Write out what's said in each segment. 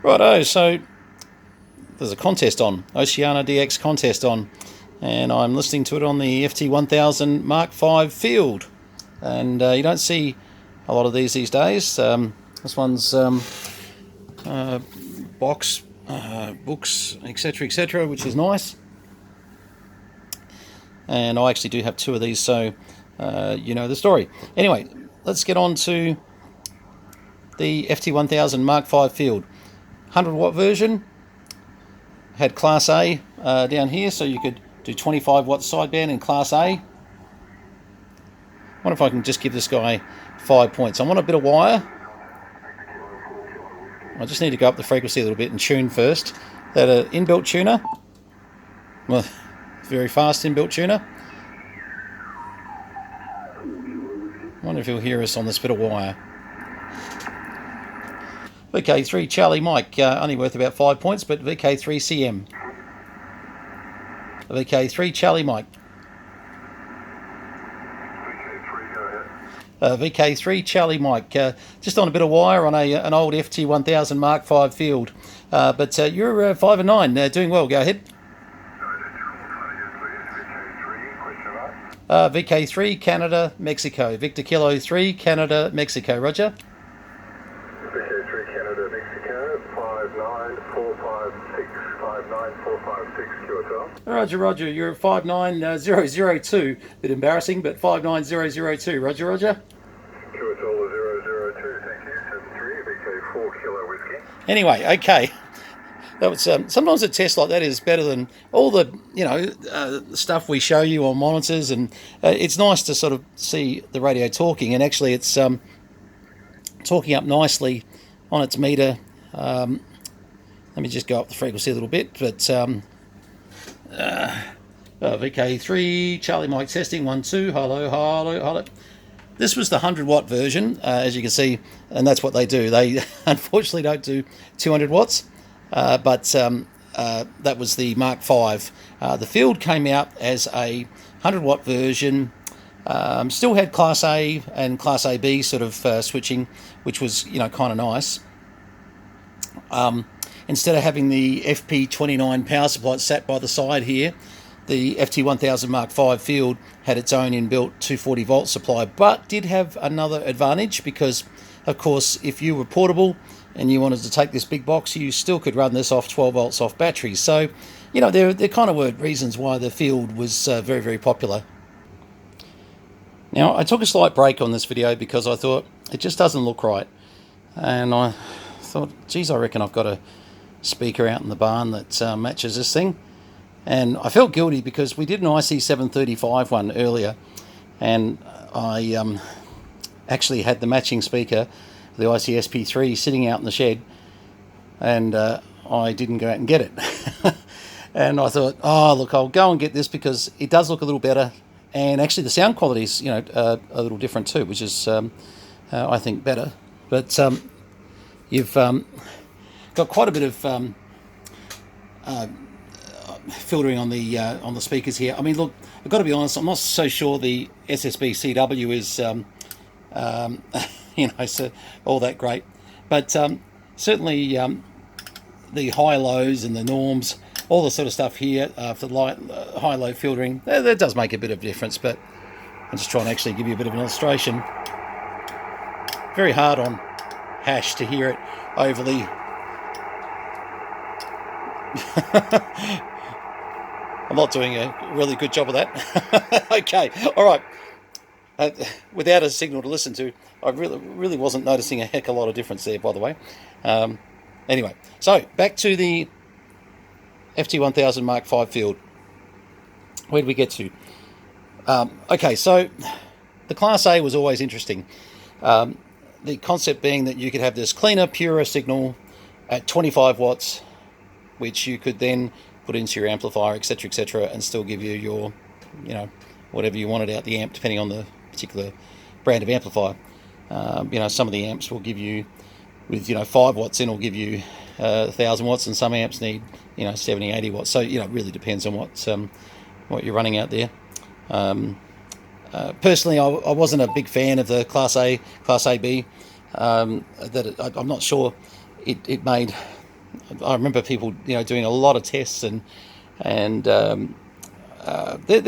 Righto, so there's a contest on, Oceania DX contest on, and I'm listening to it on the FT1000 Mark V field, and you don't see a lot of these days. This one's box, books, etc., which is nice, and I actually do have two of these, so you know the story. Anyway, let's get on to the FT1000 Mark V field. 100 watt version, had Class A down here, so you could do 25 watt sideband in Class A. I wonder if I can just give this guy 5 points. I want a bit of wire. I just need to go up the frequency a little bit and tune first. That inbuilt tuner, well, very fast inbuilt tuner. I wonder if he'll hear us on this bit of wire. VK3 Charlie Mike, only worth about 5 points, but VK3 CM. VK3 Charlie Mike. VK3 Charlie Mike, just on a bit of wire on an old FT1000 Mark V field. But you're 5 and 9, doing well, go ahead. VK3 Canada, Mexico. Victor Kilo 3, Canada, Mexico, roger. VK3 Canada, Mexico, 59456, 59456 QSL. Roger, you're at 59002. Bit embarrassing, but 59002, roger. QSL 002, thank you, 73, VK4 Kilo Whiskey. Anyway, okay. That was, sometimes a test like that is better than all the stuff we show you on monitors, and it's nice to sort of see the radio talking, and actually it's talking up nicely on its meter. Let me just go up the frequency a little bit, but VK3 Charlie Mike testing 1 2, hello. This was the 100 watt version, as you can see, and that's what they do. They unfortunately don't do 200 watts, but that was the Mark V. The field came out as a 100 watt version. Still had Class A and Class AB sort of switching, which was kind of nice. Instead of having the FP29 power supply sat by the side here, the FT1000 Mark V field had its own inbuilt 240 volt supply, but did have another advantage because, of course, if you were portable and you wanted to take this big box, you still could run this off 12 volts off batteries. So, there kind of were reasons why the field was very, very popular. Now, I took a slight break on this video because I thought it just doesn't look right. And I thought, geez, I reckon I've got a speaker out in the barn that matches this thing. And I felt guilty because we did an IC735 one earlier, and I actually had the matching speaker, the ICSP3, sitting out in the shed, and I didn't go out and get it. And I thought, oh, look, I'll go and get this because it does look a little better. And actually the sound quality is, a little different too, which is, I think, better. But you've got quite a bit of filtering on the speakers here. I mean, look, I've got to be honest, I'm not so sure the SSB CW is, so all that great. But certainly the high-lows and the norms, all the sort of stuff here for high-low filtering, that does make a bit of difference, but I'm just trying to actually give you a bit of an illustration. Very hard on hash to hear it overly. I'm not doing a really good job of that. Okay, all right. Without a signal to listen to, I really wasn't noticing a heck of a lot of difference there, by the way. Anyway, so back to the FT1000 Mark V field. Where did we get to? Okay, so the Class A was always interesting. The concept being that you could have this cleaner, purer signal at 25 watts, which you could then put into your amplifier, etc., and still give you your, whatever you wanted out the amp, depending on the particular brand of amplifier. Some of the amps will give you, with 5 watts in, will give you 1,000 watts, and some amps need 70, 80 watts. So it really depends on what you're running out there. Personally, I wasn't a big fan of the Class A, Class AB. that I'm not sure it made. I remember people, doing a lot of tests, and there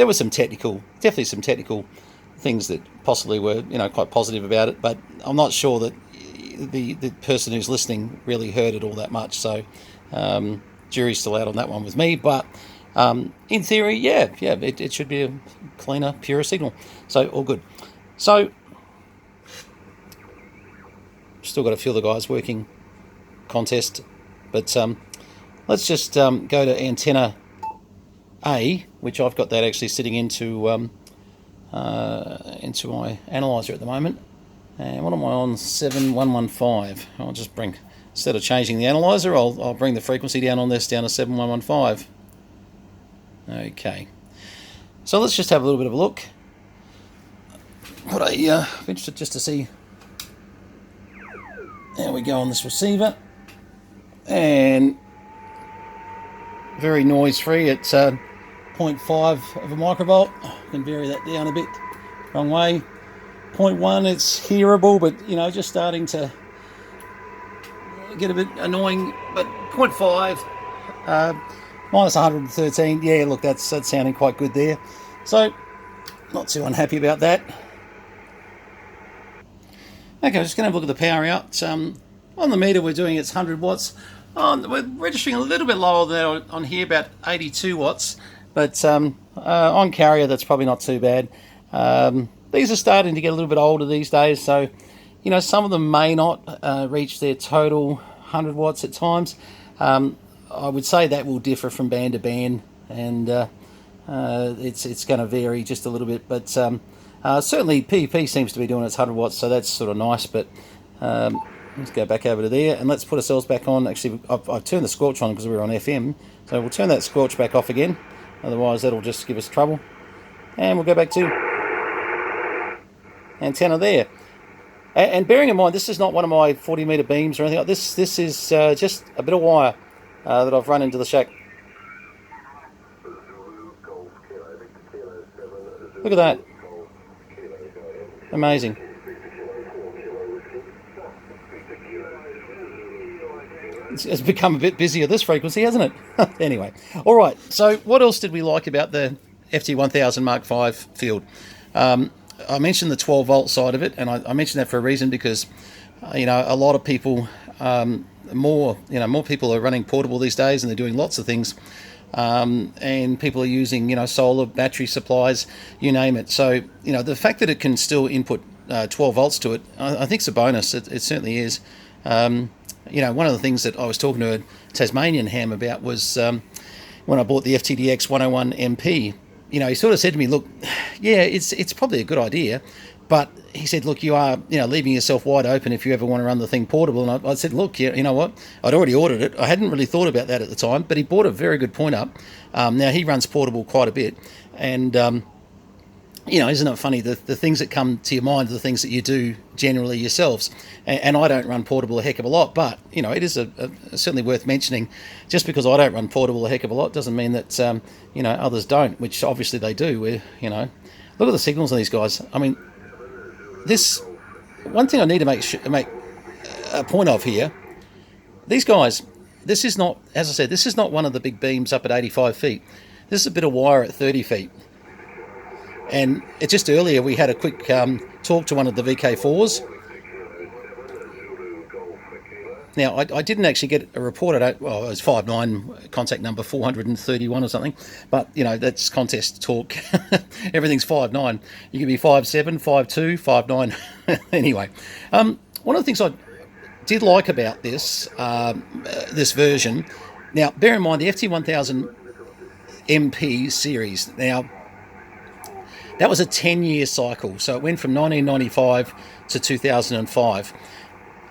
was definitely some technical things that possibly were, quite positive about it. But I'm not sure that the person who's listening really heard it all that much. So jury's still out on that one with me. But in theory, it should be a cleaner, purer signal. So all good. So still got a few of the guys working contest, but let's just go to antenna A, which I've got that actually sitting into my analyzer at the moment. And what am I on? 7115. I'll just bring, instead of changing the analyzer, I'll bring the frequency down on this down to 7115. Okay, so let's just have a little bit of a look. What I'm interested just to see how we go on this receiver, and very noise free at 0.5 of a microvolt. I can vary that down a bit. Wrong way. 0.1, it's hearable, but just starting to get a bit annoying. But 0.5, minus 113. Yeah, look, that's sounding quite good there. So not too unhappy about that. Okay, I'm just going to have a look at the power out. On the meter, we're doing it's 100 watts. We're registering a little bit lower than on here, about 82 watts. But on carrier, that's probably not too bad. These are starting to get a little bit older these days, so some of them may not reach their total 100 watts at times. I would say that will differ from band to band, and it's going to vary just a little bit. But certainly PEP seems to be doing its 100 watts, so that's sort of nice. But let's go back over to there, and let's put ourselves back on. Actually, I've turned the squelch on because we were on FM, so we'll turn that squelch back off again. Otherwise, that'll just give us trouble. And we'll go back to antenna there. And bearing in mind, this is not one of my 40 metre beams or anything like this. This is just a bit of wire that I've run into the shack. Look at that. Amazing. It's become a bit busy at this frequency, hasn't it? Anyway, all right. So what else did we like about the FT1000 Mark V field? I mentioned the 12 volt side of it, and I mentioned that for a reason because, a lot of people, more people are running portable these days, and they're doing lots of things, and people are using, solar, battery supplies, you name it. So, the fact that it can still input 12 volts to it, I think it's a bonus. It certainly is. One of the things that I was talking to a Tasmanian ham about was when I bought the FTDX 101 MP. He sort of said to me, look, yeah, it's probably a good idea, but he said, look, you are, leaving yourself wide open if you ever want to run the thing portable. And I said, look, you know what? I'd already ordered it. I hadn't really thought about that at the time, but he brought a very good point up. Now, he runs portable quite a bit, and isn't it funny, the things that come to your mind are the things that you do generally yourselves. And I don't run portable a heck of a lot, but, it is certainly worth mentioning. Just because I don't run portable a heck of a lot doesn't mean that, others don't, which obviously they do. Look at the signals on these guys. I mean, this, one thing I need to make a point of here, these guys, this is not, as I said, this is not one of the big beams up at 85 feet. This is a bit of wire at 30 feet. And just earlier we had a quick talk to one of the VK4s. Now, I didn't actually get a report. It was 5.9, contact number 431 or something. But, that's contest talk. Everything's 5.9. You can be 5.7, 5.2, 5.9. Anyway, one of the things I did like about this version, now, bear in mind the FT1000 MP series. Now, that was a 10-year cycle. So it went from 1995 to 2005.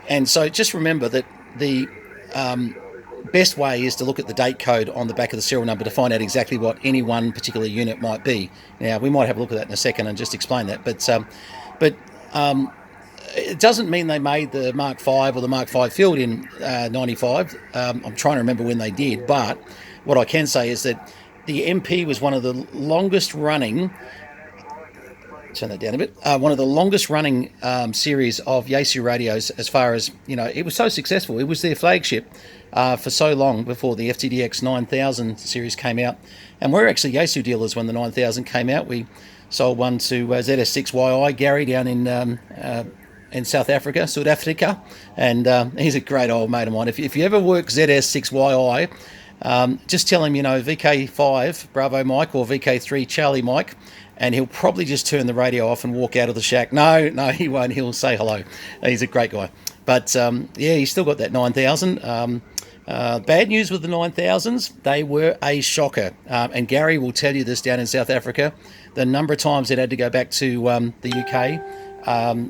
And so just remember that the best way is to look at the date code on the back of the serial number to find out exactly what any one particular unit might be. Now, we might have a look at that in a second and just explain that. But it doesn't mean they made the Mark V or the Mark V field in 95. I'm trying to remember when they did. But what I can say is that the MP was one of the longest running turn that down a bit. One of the longest running series of Yaesu radios, as far as, it was so successful. It was their flagship for so long before the FTDX 9000 series came out. And we're actually Yaesu dealers when the 9000 came out. We sold one to ZS6YI, Gary, down in South Africa, South Africa. And he's a great old mate of mine. If you ever work ZS6YI, just tell him, VK5 Bravo Mike or VK3 Charlie Mike, and he'll probably just turn the radio off and walk out of the shack. No, he won't. He'll say hello. He's a great guy. But he's still got that 9000. Bad news with the 9000s, they were a shocker. And Gary will tell you this down in South Africa, the number of times it had to go back to the UK,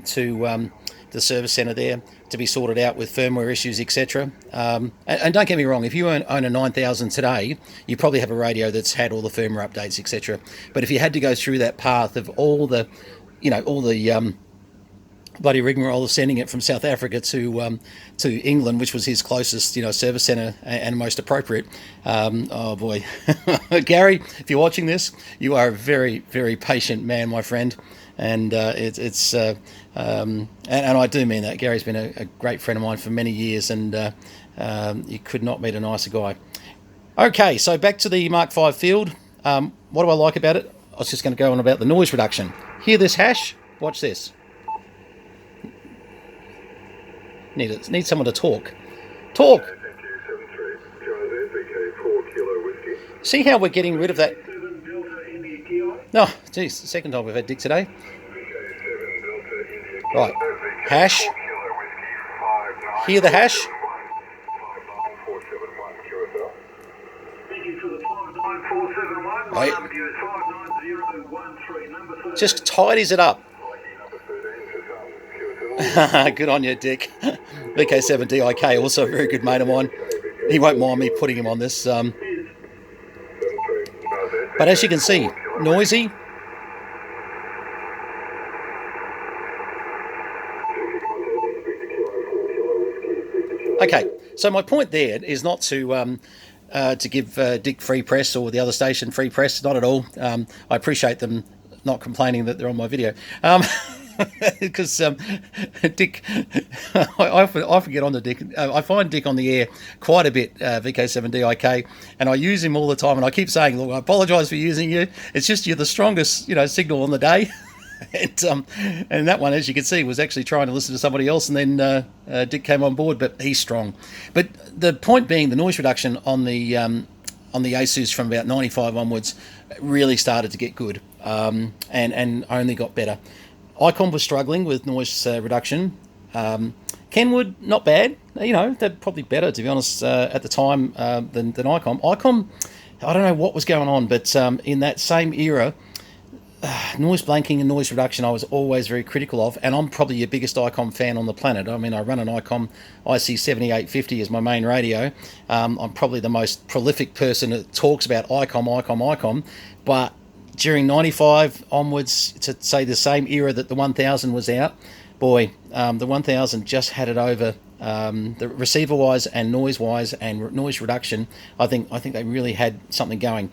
to the service centre there to be sorted out with firmware issues, etc. And don't get me wrong, if you own a 9000 today, you probably have a radio that's had all the firmware updates, etc. But if you had to go through that path of all the bloody rigmarole of sending it from South Africa to England, which was his closest service centre and most appropriate. Oh boy, Gary, if you're watching this, you are a very, very patient man, my friend. And and I do mean that. Gary's been a great friend of mine for many years, and you could not meet a nicer guy. Okay, so back to the Mark V field. What do I like about it? I was just going to go on about the noise reduction. Hear this hash? Watch this. Need someone to talk. Talk! See how we're getting rid of that? No, geez, the second time we've had Dick today. Right, hash. Hear the hash? Right. Just tidies it up. Good on you, Dick. VK7DIK, also a very good mate of mine. He won't mind me putting him on this. But as you can see, noisy. Okay, so my point there is not to give Dick free press or the other station free press, not at all. I appreciate them not complaining that they're on my video. Because Dick, I often get on to Dick. I find Dick on the air quite a bit, VK7DIK, and I use him all the time. And I keep saying, look, I apologise for using you. It's just you're the strongest, signal on the day. And that one, as you can see, was actually trying to listen to somebody else, and then Dick came on board. But he's strong. But the point being, the noise reduction on the Yaesus from about 95 onwards really started to get good, and only got better. Icom was struggling with noise reduction. Kenwood, not bad. They're probably better, to be honest, at the time than Icom. Icom, I don't know what was going on, but in that same era, noise blanking and noise reduction I was always very critical of, and I'm probably your biggest Icom fan on the planet. I mean, I run an Icom IC7850 as my main radio. I'm probably the most prolific person that talks about Icom, but during 95 onwards, to say the same era that the 1000 was out, boy, the 1000 just had it over. The receiver-wise and noise-wise and noise reduction, I think they really had something going.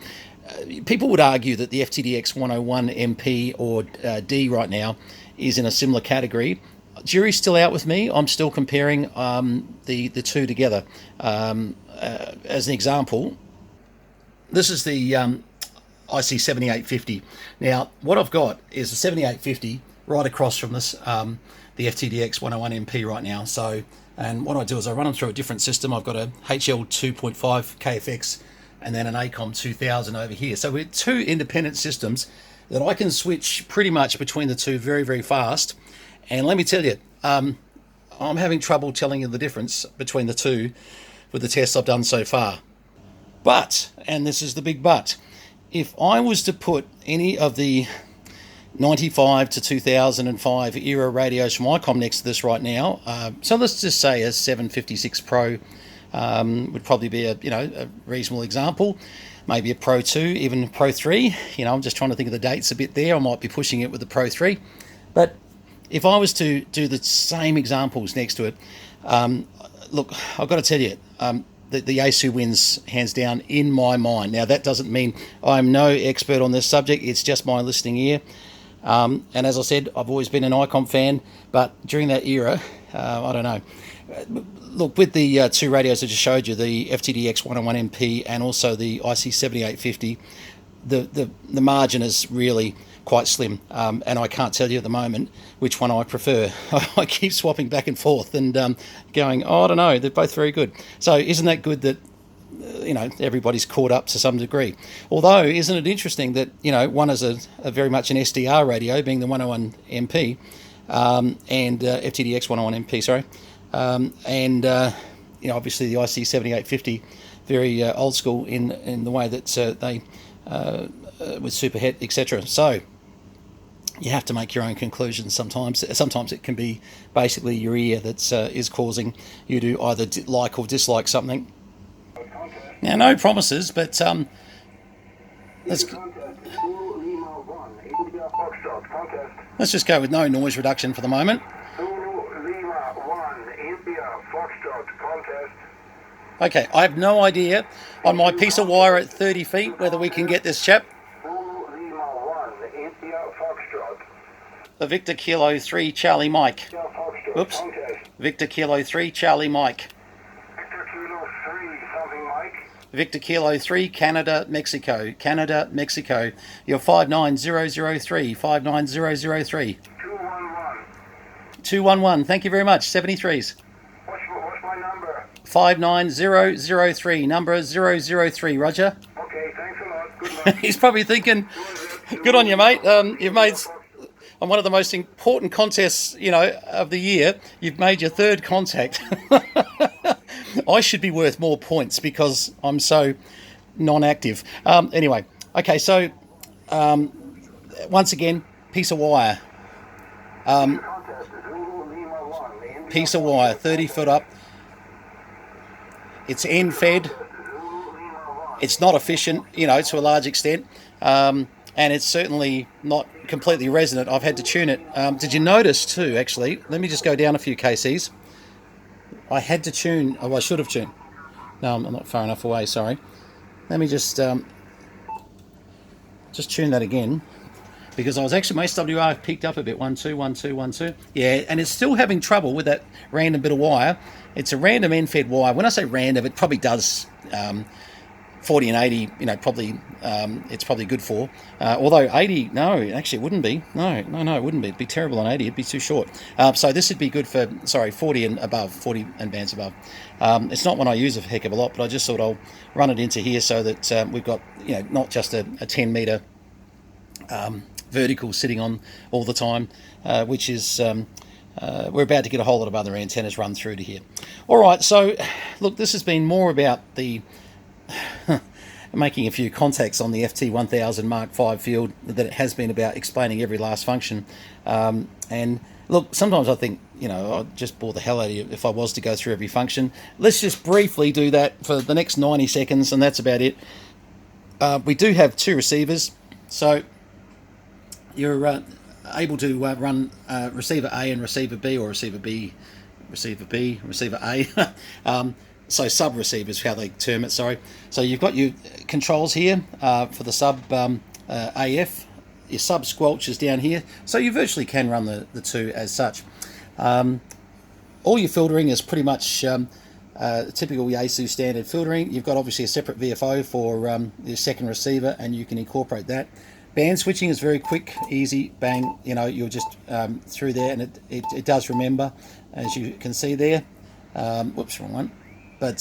People would argue that the FTDX 101 MP or D right now is in a similar category. Jury's still out with me. I'm still comparing the two together. As an example, this is the IC7850. Now, what I've got is the 7850 right across from this, the FTDX 101 MP right now. So, and what I do is I run them through a different system. I've got a HL 2.5 KFX and then an ACOM 2000 over here. So we're two independent systems that I can switch pretty much between the two very, very fast. And let me tell you, I'm having trouble telling you the difference between the two with the tests I've done so far. But, and this is the big but, if I was to put any of the 95 to 2005 era radios from Icom next to this right now, so let's just say a 756 Pro would probably be a reasonable example, maybe a Pro 2, even Pro 3. I'm just trying to think of the dates a bit there. I might be pushing it with the Pro 3. But if I was to do the same examples next to it, look, I've got to tell you, the Yaesu wins hands down in my mind. Now, that doesn't mean I'm no expert on this subject. It's just my listening ear. And as I said, I've always been an ICOM fan, but during that era, I don't know. Look, with the two radios I just showed you, the FTDX 101MP and also the IC7850, the margin is really quite slim, and I can't tell you at the moment which one I prefer. I keep swapping back and forth and going, oh, I don't know, they're both very good. So isn't that good that everybody's caught up to some degree? Although, isn't it interesting that one is a very much an SDR radio, being the 101MP and FTDX 101MP, sorry, and obviously the IC7850, very old school in the way that they with superhet, etc. So you have to make your own conclusions sometimes. Sometimes it can be basically your ear that is causing you to either like or dislike something. Now, no promises, but let's just go with no noise reduction for the moment. Okay, I have no idea on my piece of wire at 30 feet whether we can get this chap. The Victor Kilo 3 Charlie Mike. Oops. Victor Kilo 3 Charlie Mike. Victor Kilo 3 Canada, Mexico. Canada, Mexico. You're 59003. 59003. 211. Thank you very much. 73s. What's my number? 59003. Number 003. Roger. Okay, thanks a lot. Good luck. He's probably thinking, good on you, mate. You've made, on one of the most important contests, of the year, you've made your third contact. I should be worth more points because I'm so non-active. Anyway, okay, so once again, piece of wire. Piece of wire, 30 foot up. It's end fed. It's not efficient, to a large extent. And it's certainly not completely resonant. I've had to tune it. Did you notice too, actually? Let me just go down a few kcs. I had to tune. Oh, I should have tuned. No, I'm not far enough away, sorry. Let me just tune that again. Because I was actually, my SWR picked up a bit. 1, 2, 1, 2, 1, 2. Yeah, and it's still having trouble with that random bit of wire. It's a random end-fed wire. When I say random, it probably does 40 and 80, probably it's probably good for. Although 80, no, actually it wouldn't be. No, it wouldn't be. It'd be terrible on 80. It'd be too short. So this would be good for, 40 and above, 40 and bands above. It's not one I use a heck of a lot, but I just thought I'll run it into here so that we've got, not just a 10 metre vertical sitting on all the time, which is... we're about to get a whole lot of other antennas run through to here. All right, so look, this has been more about the making a few contacts on the FT1000 Mark V field than it has been about explaining every last function. And look, sometimes I think, I'd just bore the hell out of you if I was to go through every function. Let's just briefly do that for the next 90 seconds, and that's about it. We do have two receivers, so you're able to run receiver A and receiver B, or receiver B, receiver A. So sub receiver is how they term it, sorry. So you've got your controls here for the sub AF. Your sub squelch is down here. So you virtually can run the two as such. All your filtering is pretty much typical Yaesu standard filtering. You've got obviously a separate VFO for your second receiver, and you can incorporate that. Band switching is very quick, easy, bang, you're just through there, and it does remember, as you can see there. Whoops, wrong one. But,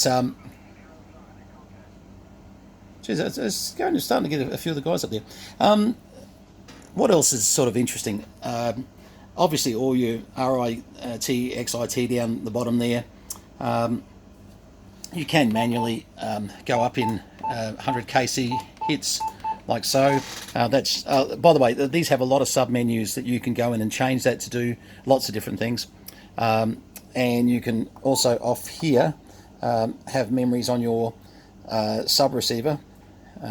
geez, it's starting to get a few of the guys up there. What else is sort of interesting? Obviously, all your RIT, XIT down the bottom there. You can manually go up in 100 kc hits, like so. That's by the way, these have a lot of sub menus that you can go in and change that to do lots of different things. And you can also off here have memories on your sub receiver,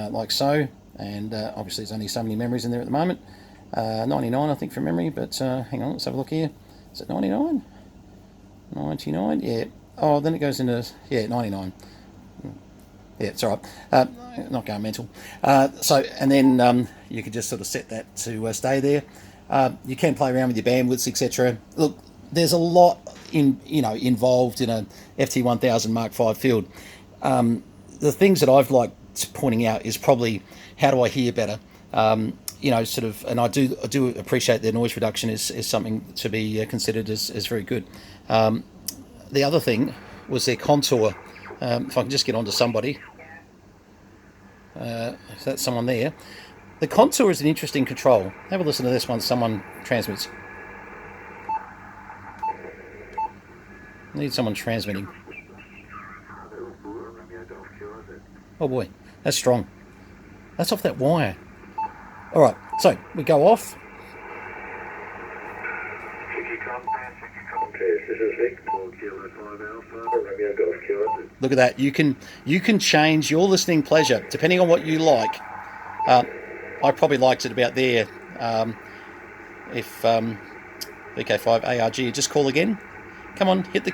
like so. And obviously there's only so many memories in there at the moment. 99 I think from memory, but hang on, let's have a look here. Is it 99? 99, yeah. Oh, then it goes into, 99. Yeah, it's all right. Not going mental. And then you could just sort of set that to stay there. You can play around with your bandwidths, etc. Look, there's a lot involved in a FT1000 Mark V field. The things that I've liked pointing out is probably how do I hear better. Sort of, and I do appreciate their noise reduction is something to be considered as very good. The other thing was their contour. If I can just get onto somebody, if that's someone there. The contour is an interesting control. Have a listen to this one. Someone transmits. Need someone transmitting. Oh boy, that's strong. That's off that wire. All right, so we go off. Look at that. You can change your listening pleasure depending on what you like. I probably liked it about there. If VK5 ARG, just call again. Come on, hit the.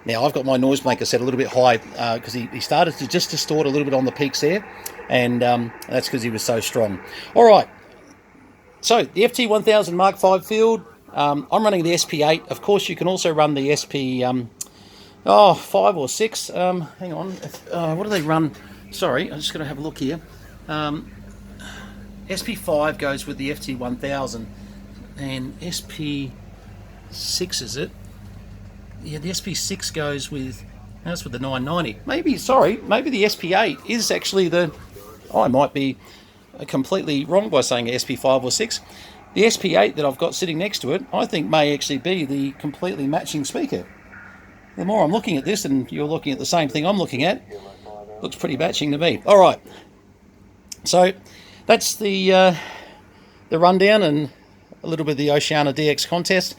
Now I've got my noisemaker set a little bit high because he started to just distort a little bit on the peaks there, and that's because he was so strong. All right, so the FT1000 Mark V field. I'm running the SP8. Of course, you can also run the SP 5 or 6. Hang on, what do they run? Sorry, I'm just going to have a look here. SP5 goes with the FT1000, and SP6 is it? Yeah, the SP6 goes with, that's with the 990. Maybe the SP8 is actually the, I might be completely wrong by saying SP5 or 6. The SP8 that I've got sitting next to it, I think may actually be the completely matching speaker. The more I'm looking at this, and you're looking at the same thing I'm looking at, looks pretty matching to me. All right, so that's the rundown and a little bit of the Oceana DX contest.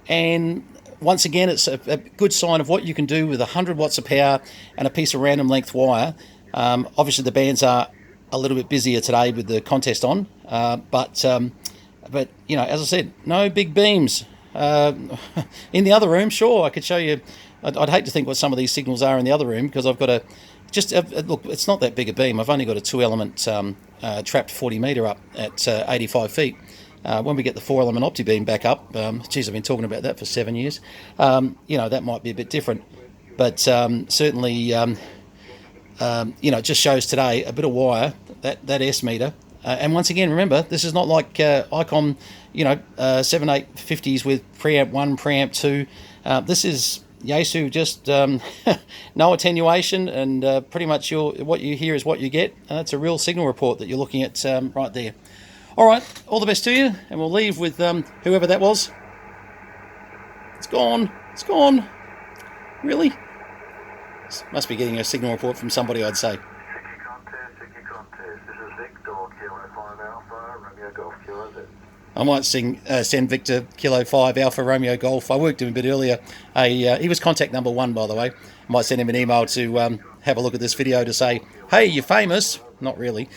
And once again, it's a good sign of what you can do with 100 watts of power and a piece of random length wire. Obviously, the bands are a little bit busier today with the contest on, but as I said, no big beams. In the other room, sure, I could show you. I'd hate to think what some of these signals are in the other room because I've got look, it's not that big a beam. I've only got a 2-element trapped 40 metre up at 85 feet. When we get the 4-element opti-beam back up, geez, I've been talking about that for 7 years. That might be a bit different, but certainly, it just shows today a bit of wire, that S meter. And once again, remember, this is not like Icon, 7850s with preamp 1, preamp 2. This is Yaesu, just no attenuation, and pretty much what you hear is what you get. It's a real signal report that you're looking at right there. All right, all the best to you, and we'll leave with whoever that was. It's gone. It's gone. Really? Must be getting a signal report from somebody, I'd say. I might send Victor Kilo 5 Alpha Romeo Golf. I worked him a bit earlier. He was contact number 1, by the way. I might send him an email to have a look at this video to say, hey, you're famous. Not really.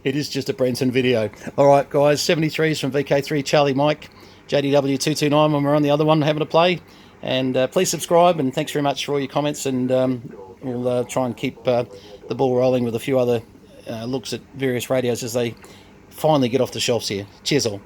It is just a Brenton video. All right, guys, 73s from VK3 Charlie Mike, JDW229 when we're on the other one having a play. And please subscribe, and thanks very much for all your comments. And we'll try and keep the ball rolling with a few other looks at various radios as they finally get off the shelves here. Cheers all.